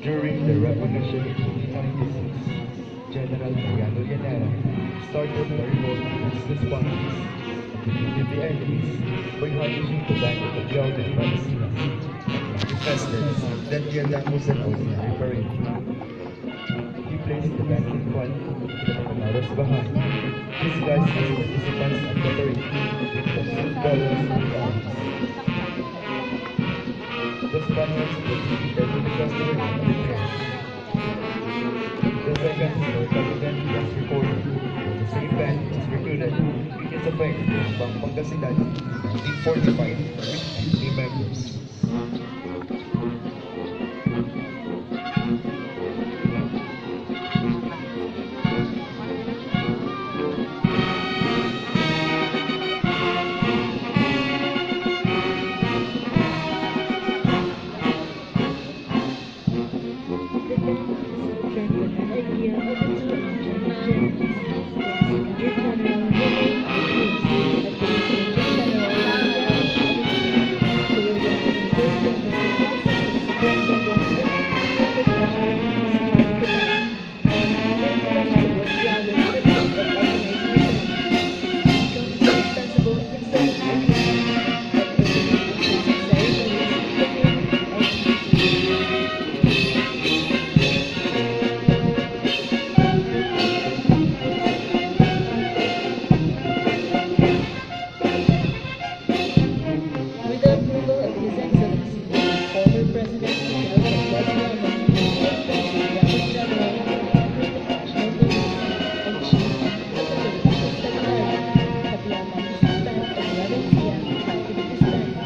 During the Revolution in 1896, General Mariano Llanera started the revolt against the Spaniards and defeated the enemies by harnessing the bank of the Claudio Palestina and manifested that the attack was an ordinary parade. He placed the banking fund in the Camaros Bahay, disguised as participants of the parade with costume colors and arms. The Spaniards proceeded because they were not prepared. The second historical event was recorded when the same band was recruited in its effect from Pangasinan in 1945 with 50 members. With the approval of His Excellency, former President Miguel Diaz-Canel, Governor General of the National Police and Chief of the Philippine Secretary, Kapitan Suspend at 11 p.m. after the disbanding,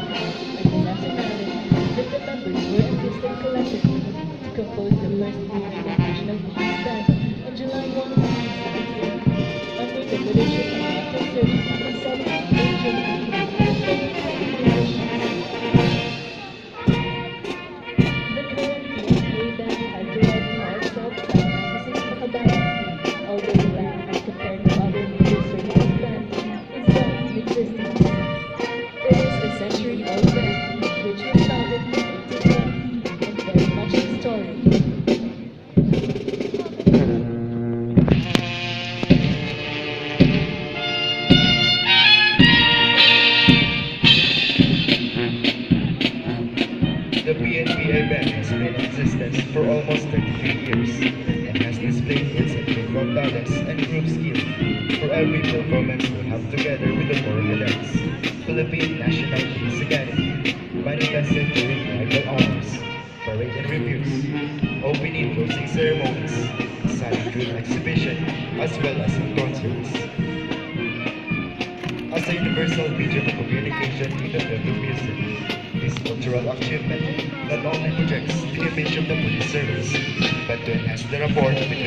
at the Nacionales, that the members were enlisted collectively to compose the first Philippine National Police Band on July 1, 1976, under the leadership of Master Sergeant Gonzalo Benjamin. Although the band, as compared to other major services bands, is young in existence. It is a century-old band, which was founded in 1820 and very much historic. The PNPA band has been in existence for almost 33 years and has displayed its individual talents and group skills for every performance we have together with the foreign cadets. Philippine National Police Academy manifested during naval honors, parade and reviews, opening and closing ceremonies, silent drill exhibition, as well as in concerts. As a universal medium of communication in the field of music, this cultural achievement not only projects the image of the police service, but to enhance the rapport between